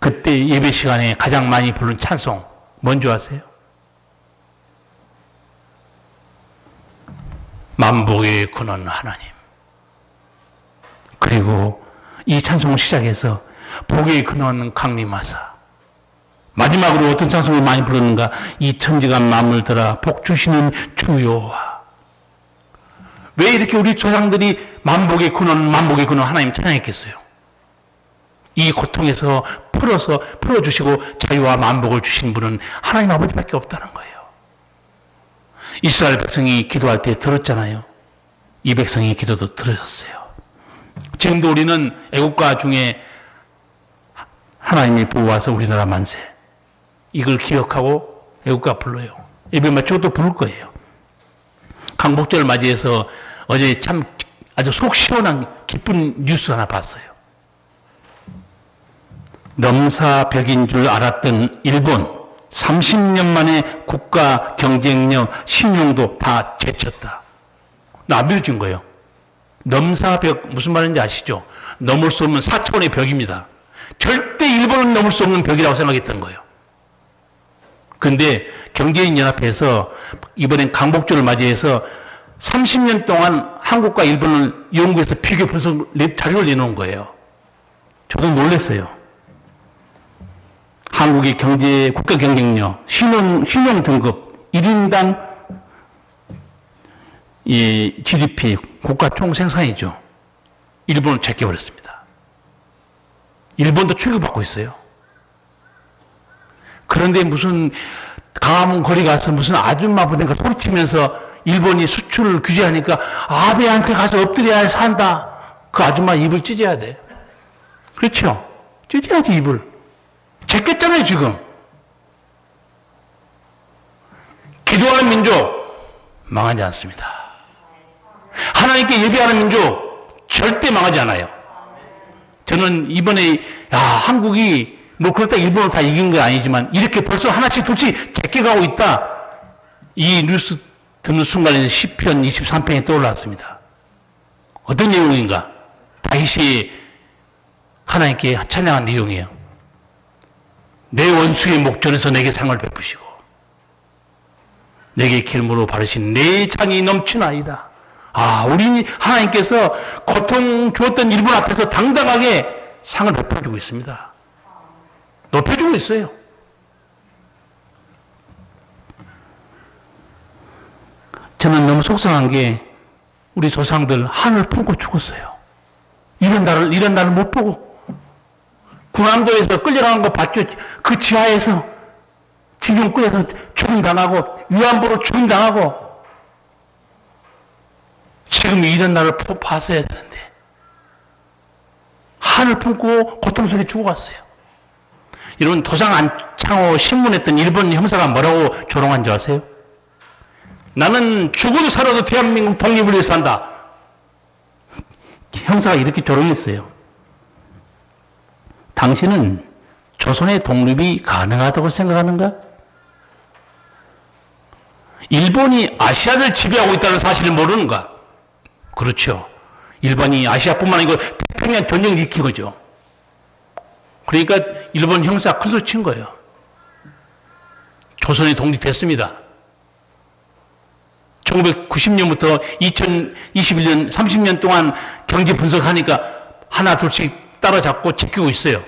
그때 예배 시간에 가장 많이 부른 찬송 뭔지 아세요? 만복의 근원 하나님. 그리고 이 찬송을 시작해서 복의 근원 강림하사. 마지막으로 어떤 찬송을 많이 부르는가? 이 천지가 마음을 들어 복 주시는 주여와. 왜 이렇게 우리 조상들이 만복의 근원 하나님 찬양했겠어요? 이 고통에서 풀어주시고 자유와 만복을 주신 분은 하나님 아버지밖에 없다는 거예요. 이스라엘 백성이 기도할 때 들었잖아요. 이 백성의 기도도 들으셨어요. 지금도 우리는 애국가 중에 하나님이 보호하사 우리나라 만세, 이걸 기억하고 애국가 불러요. 예배 마치고 또 부를 거예요. 강복절을 맞이해서 어제 참 아주 속 시원한 기쁜 뉴스 하나 봤어요. 넘사벽인 줄 알았던 일본 30년 만에 국가 경쟁력, 신용도 다 제쳤다. 안 믿어진 거예요. 넘사벽 무슨 말인지 아시죠? 넘을 수 없는 4차원의 벽입니다. 절대 일본은 넘을 수 없는 벽이라고 생각했던 거예요. 그런데 경제인연합회에서 이번엔 강복절을 맞이해서 30년 동안 한국과 일본을 연구해서 비교 분석 자료를 내놓은 거예요. 저도 놀랐어요. 한국의 국가 경쟁력, 신용 등급, 1인당 GDP, 국가 총 생산이죠. 일본을 제껴버렸습니다. 일본도 출격받고 있어요. 그런데 무슨 강화문 거리 가서 무슨 아줌마 보니까 소리치면서 일본이 수출을 규제하니까 아베한테 가서 엎드려야 산다. 그 아줌마 입을 찢어야 돼. 그렇죠? 찢어야지 입을. 제꼈잖아요, 지금. 기도하는 민족, 망하지 않습니다. 하나님께 예배하는 민족, 절대 망하지 않아요. 저는 이번에, 한국이, 그렇다 일본을 다 이긴 건 아니지만, 이렇게 벌써 하나씩 둘씩 제껴가고 있다. 이 뉴스 듣는 순간에 시편 23편이 떠올랐습니다. 어떤 내용인가? 다윗이 하나님께 찬양한 내용이에요. 내 원수의 목전에서 내게 상을 베푸시고 내게 기름으로 바르신 내 장이 넘치나이다. 우리 하나님께서 고통 주었던 일본 앞에서 당당하게 상을 베풀어주고 있습니다. 높여주고 있어요. 저는 너무 속상한 게 우리 조상들 하늘 품고 죽었어요. 이런 날을 못 보고 군함도에서 끌려가는 거 봤죠? 그 지하에서 징용 끌려서 죽임당하고 위안부로 죽임당하고 지금 이런 날을 봤어야 되는데 하늘 품고 고통 속에 죽어갔어요. 여러분 도상 안창호 신문했던 일본 형사가 뭐라고 조롱한 줄 아세요? 나는 죽어도 살아도 대한민국 독립을 위해서 한다. 형사가 이렇게 조롱했어요. 당신은 조선의 독립이 가능하다고 생각하는가? 일본이 아시아를 지배하고 있다는 사실을 모르는가? 그렇죠. 일본이 아시아뿐만 아니고 태평양 전쟁을 일으킨 거죠. 그러니까 일본 형사 큰 소리 친 거예요. 조선이 독립됐습니다. 1990년부터 2021년 30년 동안 경제 분석하니까 하나 둘씩 따라잡고 지키고 있어요.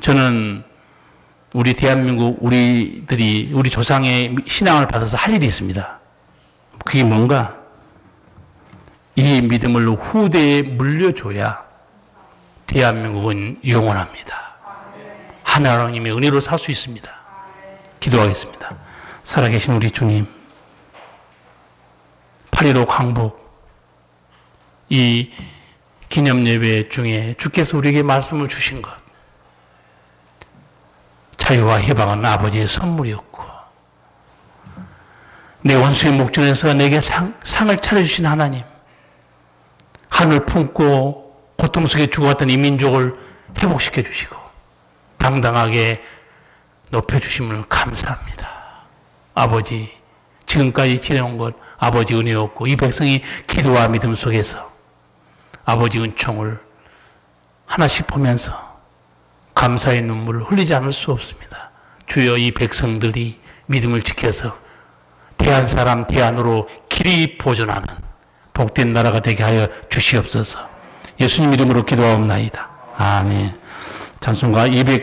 저는 우리 대한민국 우리들이 우리 조상의 신앙을 받아서 할 일이 있습니다. 그게 뭔가? 이 믿음을 후대에 물려줘야 대한민국은 영원합니다. 하나님의 은혜로 살 수 있습니다. 기도하겠습니다. 살아계신 우리 주님, 8.15 광복 이 기념예배 중에 주께서 우리에게 말씀을 주신 것, 자유와 해방은 아버지의 선물이었고 내 원수의 목전에서 내게 상을 차려주신 하나님, 하늘 품고 고통 속에 죽어왔던 이 민족을 회복시켜 주시고 당당하게 높여주심을 감사합니다. 아버지, 지금까지 지내온 것 아버지 은혜였고 이 백성이 기도와 믿음 속에서 아버지 은총을 하나씩 보면서 감사의 눈물을 흘리지 않을 수 없습니다. 주여, 이 백성들이 믿음을 지켜서 대한 사람 대안으로 길이 보존하는 복된 나라가 되게 하여 주시옵소서. 예수님 이름으로 기도하옵나이다. 아멘. 찬송가 200